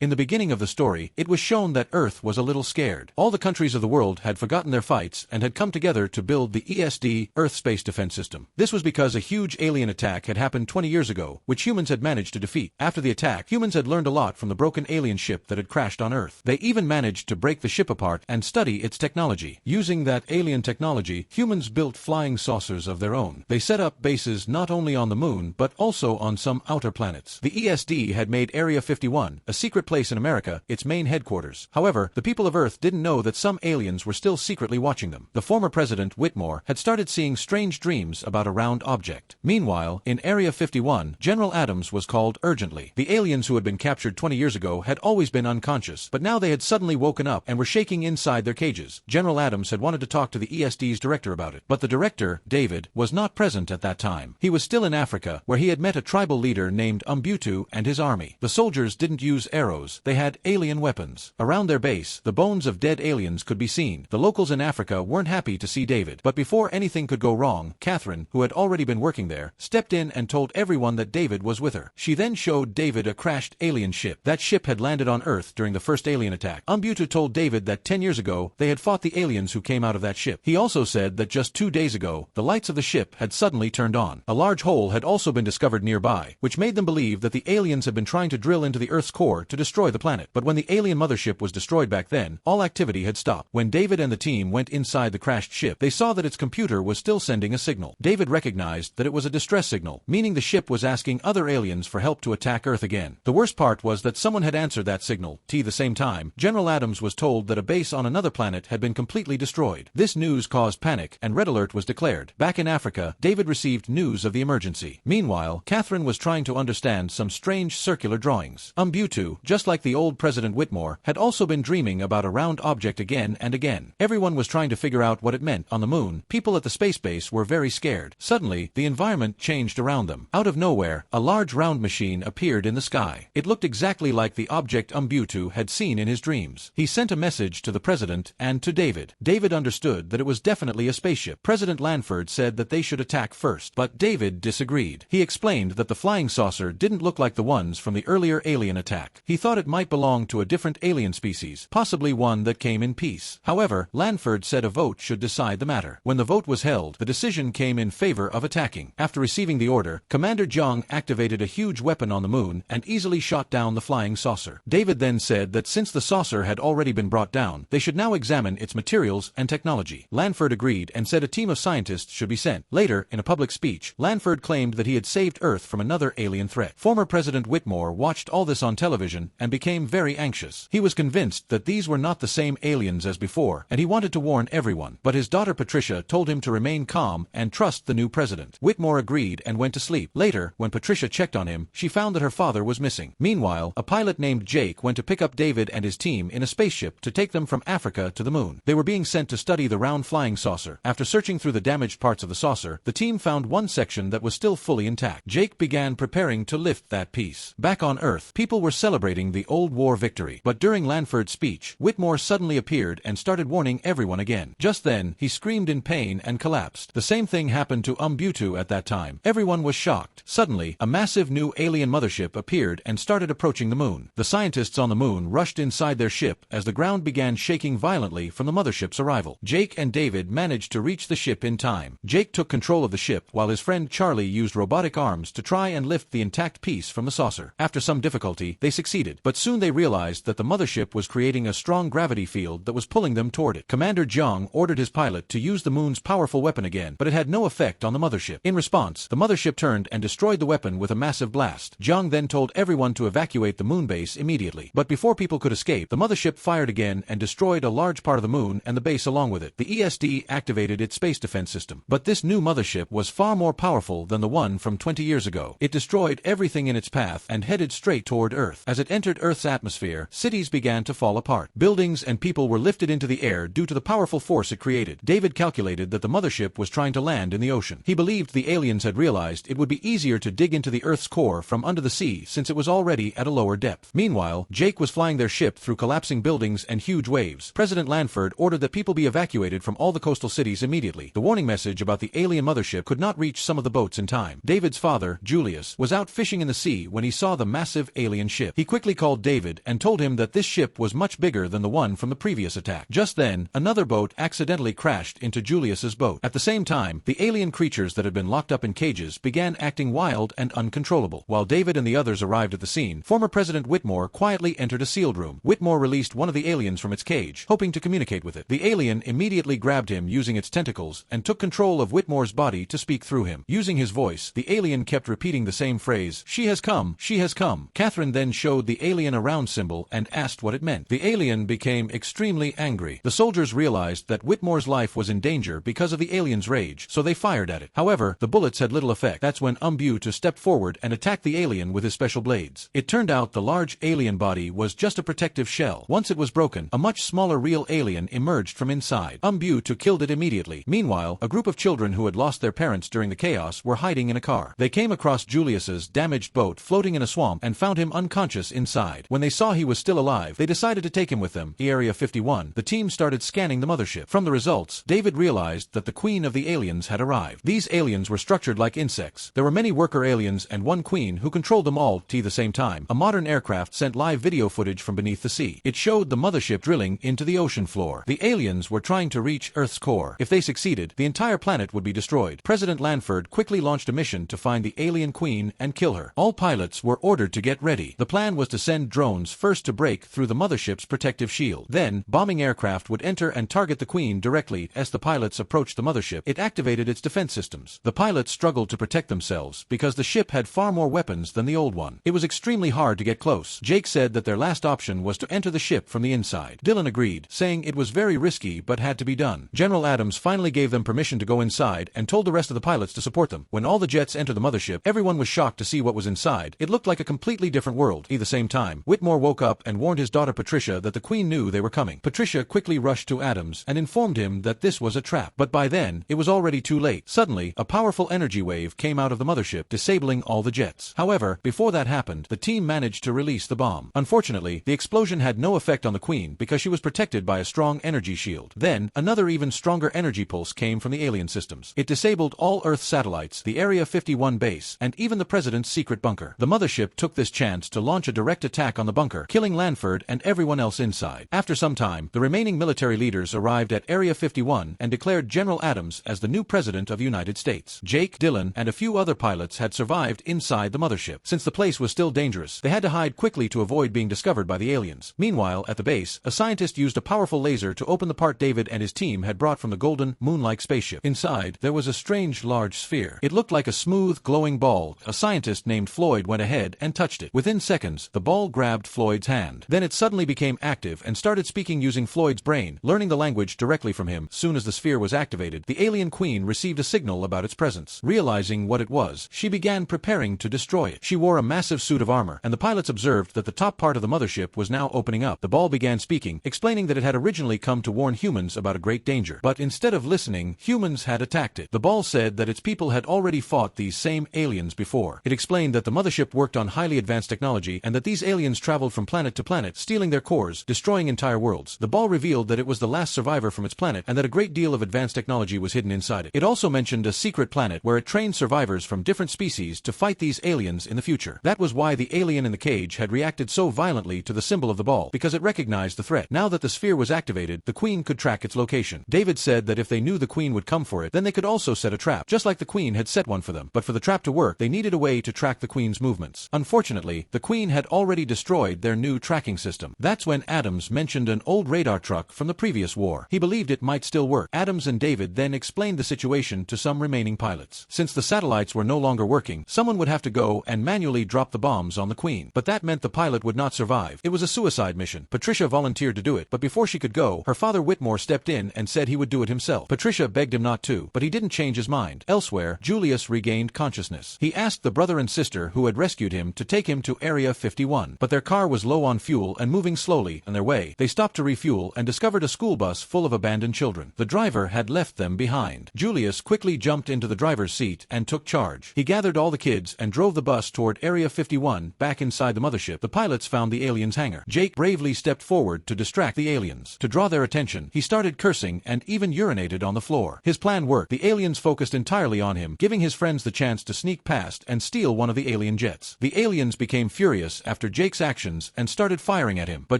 In the beginning of the story, it was shown that Earth was a little scared. All the countries of the world had forgotten their fights and had come together to build the ESD, Earth Space Defense System. This was because a huge alien attack had happened 20 years ago, which humans had managed to defeat. After the attack, humans had learned a lot from the broken alien ship that had crashed on Earth. They even managed to break the ship apart and study its technology. Using that alien technology, humans built flying saucers of their own. They set up bases not only on the moon, but also on some outer planets. The ESD had made Area 51, a secret place in America, its main headquarters. However, the people of Earth didn't know that some aliens were still secretly watching them. The former president, Whitmore, had started seeing strange dreams about a round object. Meanwhile, in Area 51, General Adams was called urgently. The aliens who had been captured 20 years ago had always been unconscious, but now they had suddenly woken up and were shaking inside their cages. General Adams had wanted to talk to the ESD's director about it, but the director, David, was not present at that time. He was still in Africa, where he had met a tribal leader named Umbutu and his army. The soldiers didn't use arrows, they had alien weapons. Around their base, the bones of dead aliens could be seen. The locals in Africa weren't happy to see David, but before anything could go wrong, Catherine, who had already been working there, stepped in and told everyone that David was with her. She then showed David a crashed alien ship. That ship had landed on Earth during the first alien attack. Umbutu told David that 10 years ago, they had fought the aliens who came out of that ship. He also said that just 2 days ago, the lights of the ship had suddenly turned on. A large hole had also been discovered nearby, which made them believe that the aliens had been trying to drill into the Earth's core to destroy the planet. But when the alien mothership was destroyed back then, all activity had stopped. When David and the team went inside the crashed ship, they saw that its computer was still sending a signal. David recognized that it was a distress signal, meaning the ship was asking other aliens for help to attack Earth again. The worst part was that someone had answered that signal. At the same time, General Adams was told that a base on another planet had been completely destroyed. This news caused panic, and Red Alert was declared. Back in Africa, David received news of the emergency. Meanwhile, Catherine was trying to understand some strange circular drawings. Umbutu, just like the old President Whitmore, had also been dreaming about a round object again and again. Everyone was trying to figure out what it meant. On the moon, people at the space base were very scared. Suddenly, the environment changed around them. Out of nowhere, a large round machine appeared in the sky. It looked exactly like the object Umbutu had seen in his dreams. He sent a message to the president and to David. David understood that it was definitely a spaceship. President Lanford said that they should attack first, but David disagreed. He explained that the flying saucer didn't look like the ones from the earlier alien attack. He thought it might belong to a different alien species, possibly one that came in peace. However, Lanford said a vote should decide the matter. When the vote was held, the decision came in favor of attacking. After receiving the order, Commander Jung activated a huge weapon on the moon and easily shot down the flying saucer. David then said that since the saucer had already been brought down, they should now examine its materials and technology. Lanford agreed and said a team of scientists should be sent. Later, in a public speech, Lanford claimed that he had saved Earth from another alien threat. Former President Whitmore watched all this on television and became very anxious. He was convinced that these were not the same aliens as before, and he wanted to warn everyone. But his daughter Patricia told him to remain calm and trust the new president. Whitmore agreed and went to sleep. Later, when Patricia checked on him, she found that her father was missing. Meanwhile, a pilot named Jake went to pick up David and his team in a spaceship to take them from Africa to the moon. They were being sent to study the round flying saucer. After searching through the damaged parts of the saucer, the team found one section that was still fully intact. Jake began preparing to lift that piece. Back on Earth, people were celebrating the old war victory, but during Lanford's speech, Whitmore suddenly appeared and started warning everyone again. Just then, he screamed in pain and collapsed. The same thing happened to Umbutu at that time. Everyone was shocked. Suddenly, a massive new alien mothership appeared and started approaching the moon. The scientists on the moon rushed inside their ship as the ground began shaking violently from the mothership's arrival. Jake and David managed to reach the ship in time. Jake took control of the ship while his friend Charlie used robotic arms to try and lift the intact piece from the saucer. After some difficulty, they succeeded, but soon they realized that the mothership was creating a strong gravity field that was pulling them toward it. Commander Jung ordered his pilot to use the moon's powerful weapon again, but it had no effect on the mothership. In response, the mothership turned and destroyed the weapon with a massive blast. Jung then told everyone to evacuate the moon base immediately. But before people could escape, the mothership fired again and destroyed a large part of the moon and the base along with it. The ESD activated its space defense system. But this new mothership was far more powerful than the one from 20 years ago. It destroyed everything in its path and headed straight toward Earth. As it entered Earth's atmosphere, cities began to fall apart. Buildings and people were lifted into the air due to the powerful force it created. David calculated that the mothership was trying to land in the ocean. He believed the aliens had realized it would be easier to dig into the Earth's core from under the sea since it was already at a lower depth. Meanwhile, Jake was flying their ship through collapsing buildings and huge waves. President Lanford ordered that people be evacuated from all the coastal cities immediately. The warning message about the alien mothership could not reach some of the boats in time. David's father, Julius, was out fishing in the sea when he saw the massive alien ship. He quickly quickly called David and told him that this ship was much bigger than the one from the previous attack. Just then, another boat accidentally crashed into Julius's boat. At the same time, the alien creatures that had been locked up in cages began acting wild and uncontrollable. While David and the others arrived at the scene, former President Whitmore quietly entered a sealed room. Whitmore released one of the aliens from its cage, hoping to communicate with it. The alien immediately grabbed him using its tentacles and took control of Whitmore's body to speak through him. Using his voice, the alien kept repeating the same phrase, "She has come, she has come." Catherine then showed the alien a round symbol and asked what it meant. The alien became extremely angry. The soldiers realized that Whitmore's life was in danger because of the alien's rage, so they fired at it. However, the bullets had little effect. That's when Umbuto stepped forward and attacked the alien with his special blades. It turned out the large alien body was just a protective shell. Once it was broken, a much smaller real alien emerged from inside. Umbuto killed it immediately. Meanwhile, a group of children who had lost their parents during the chaos were hiding in a car. They came across Julius's damaged boat floating in a swamp and found him unconscious inside. When they saw he was still alive, they decided to take him with them. Area 51, the team started scanning the mothership. From the results, David realized that the queen of the aliens had arrived. These aliens were structured like insects. There were many worker aliens and one queen who controlled them all at the same time. A modern aircraft sent live video footage from beneath the sea. It showed the mothership drilling into the ocean floor. The aliens were trying to reach Earth's core. If they succeeded, the entire planet would be destroyed. President Lanford quickly launched a mission to find the alien queen and kill her. All pilots were ordered to get ready. The plan was to send drones first to break through the mothership's protective shield. Then, bombing aircraft would enter and target the queen directly. As the pilots approached the mothership, it activated its defense systems. The pilots struggled to protect themselves because the ship had far more weapons than the old one. It was extremely hard to get close. Jake said that their last option was to enter the ship from the inside. Dylan agreed, saying it was very risky but had to be done. General Adams finally gave them permission to go inside and told the rest of the pilots to support them. When all the jets entered the mothership, everyone was shocked to see what was inside. It looked like a completely different world. At the same time, Whitmore woke up and warned his daughter Patricia that the queen knew they were coming. Patricia quickly rushed to Adams and informed him that this was a trap. But by then, it was already too late. Suddenly, a powerful energy wave came out of the mothership, disabling all the jets. However, before that happened, the team managed to release the bomb. Unfortunately, the explosion had no effect on the queen because she was protected by a strong energy shield. Then, another even stronger energy pulse came from the alien systems. It disabled all Earth satellites, the Area 51 base, and even the president's secret bunker. The mothership took this chance to launch a direct attack on the bunker, killing Lanford and everyone else inside. After some time, the remaining military leaders arrived at Area 51 and declared General Adams as the new president of the United States. Jake, Dylan, and a few other pilots had survived inside the mothership. Since the place was still dangerous, they had to hide quickly to avoid being discovered by the aliens. Meanwhile, at the base, a scientist used a powerful laser to open the part David and his team had brought from the golden, moon-like spaceship. Inside, there was a strange large sphere. It looked like a smooth, glowing ball. A scientist named Floyd went ahead and touched it. Within seconds, the ball grabbed Floyd's hand. Then it suddenly became active and started speaking using Floyd's brain, learning the language directly from him. Soon as the sphere was activated, the alien queen received a signal about its presence. Realizing what it was, she began preparing to destroy it. She wore a massive suit of armor, and the pilots observed that the top part of the mothership was now opening up. The ball began speaking, explaining that it had originally come to warn humans about a great danger. But instead of listening, humans had attacked it. The ball said that its people had already fought these same aliens before. It explained that the mothership worked on highly advanced technology and that these aliens traveled from planet to planet, stealing their cores, destroying entire worlds. The ball revealed that it was the last survivor from its planet and that a great deal of advanced technology was hidden inside it. It also mentioned a secret planet where it trained survivors from different species to fight these aliens in the future. That was why the alien in the cage had reacted so violently to the symbol of the ball, because it recognized the threat. Now that the sphere was activated, the queen could track its location. David said that if they knew the queen would come for it, then they could also set a trap, just like the queen had set one for them. But for the trap to work, they needed a way to track the queen's movements. Unfortunately, the queen had already destroyed their new tracking system. That's when Adams mentioned an old radar truck from the previous war. He believed it might still work. Adams and David then explained the situation to some remaining pilots. Since the satellites were no longer working, someone would have to go and manually drop the bombs on the queen. But that meant the pilot would not survive. It was a suicide mission. Patricia volunteered to do it, but before she could go, her father Whitmore stepped in and said he would do it himself. Patricia begged him not to, but he didn't change his mind. Elsewhere, Julius regained consciousness. He asked the brother and sister who had rescued him to take him to Area 51, but their car was low on fuel and moving slowly on their way. They stopped to refuel and discovered a school bus full of abandoned children. The driver had left them behind. Julius quickly jumped into the driver's seat and took charge. He gathered all the kids and drove the bus toward Area 51 back inside the mothership. The pilots found the aliens' hangar. Jake bravely stepped forward to distract the aliens. To draw their attention, he started cursing and even urinated on the floor. His plan worked. The aliens focused entirely on him, giving his friends the chance to sneak past and steal one of the alien jets. The aliens became furious after after Jake's actions and started firing at him. But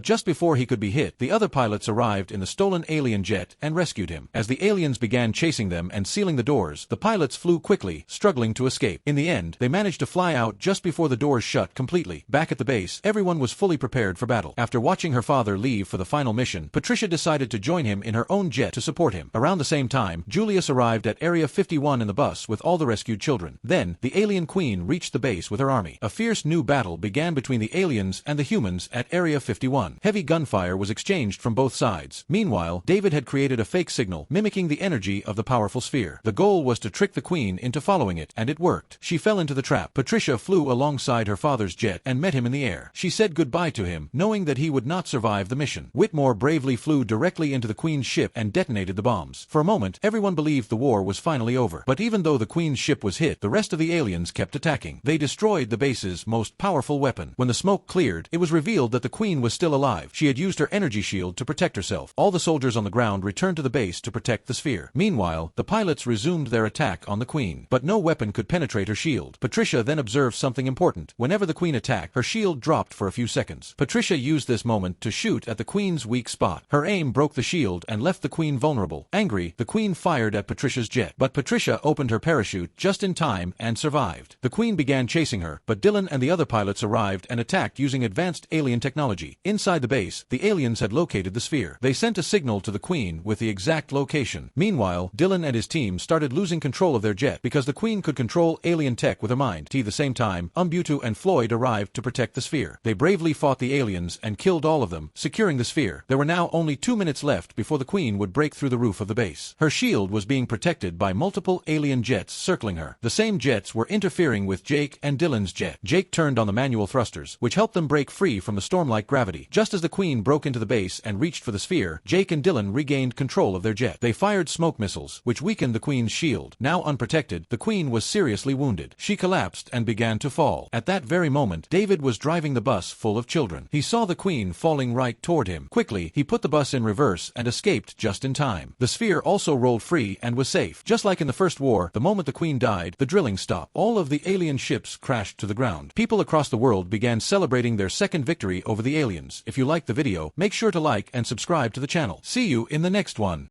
just before he could be hit, the other pilots arrived in the stolen alien jet and rescued him. As the aliens began chasing them and sealing the doors, the pilots flew quickly, struggling to escape. In the end, they managed to fly out just before the doors shut completely. Back at the base, everyone was fully prepared for battle. After watching her father leave for the final mission, Patricia decided to join him in her own jet to support him. Around the same time, Julius arrived at Area 51 in the bus with all the rescued children. Then, the alien queen reached the base with her army. A fierce new battle began between the aliens and the humans at Area 51. Heavy gunfire was exchanged from both sides. Meanwhile, David had created a fake signal, mimicking the energy of the powerful sphere. The goal was to trick the queen into following it, and it worked. She fell into the trap. Patricia flew alongside her father's jet and met him in the air. She said goodbye to him, knowing that he would not survive the mission. Whitmore bravely flew directly into the queen's ship and detonated the bombs. For a moment, everyone believed the war was finally over. But even though the queen's ship was hit, the rest of the aliens kept attacking. They destroyed the base's most powerful weapon. When the smoke cleared, it was revealed that the queen was still alive. She had used her energy shield to protect herself. All the soldiers on the ground returned to the base to protect the sphere. Meanwhile, the pilots resumed their attack on the queen. But no weapon could penetrate her shield. Patricia then observed something important. Whenever the queen attacked, her shield dropped for a few seconds. Patricia used this moment to shoot at the queen's weak spot. Her aim broke the shield and left the queen vulnerable. Angry, the queen fired at Patricia's jet. But Patricia opened her parachute just in time and survived. The queen began chasing her, but Dylan and the other pilots arrived and attacked using advanced alien technology. Inside the base, the aliens had located the sphere. They sent a signal to the queen with the exact location. Meanwhile, Dylan and his team started losing control of their jet because the queen could control alien tech with her mind. At the same time, Umbutu and Floyd arrived to protect the sphere. They bravely fought the aliens and killed all of them, securing the sphere. There were now only 2 minutes left before the queen would break through the roof of the base. Her shield was being protected by multiple alien jets circling her. The same jets were interfering with Jake and Dylan's jet. Jake turned on the manual thrusters, which helped them break free from the storm-like gravity. Just as the queen broke into the base and reached for the sphere, Jake and Dylan regained control of their jet. They fired smoke missiles, which weakened the queen's shield. Now unprotected, the queen was seriously wounded. She collapsed and began to fall. At that very moment, David was driving the bus full of children. He saw the queen falling right toward him. Quickly, he put the bus in reverse and escaped just in time. The sphere also rolled free and was safe. Just like in the first war, the moment the queen died, the drilling stopped. All of the alien ships crashed to the ground. People across the world began celebrating their second victory over the aliens. If you liked the video, make sure to like and subscribe to the channel. See you in the next one.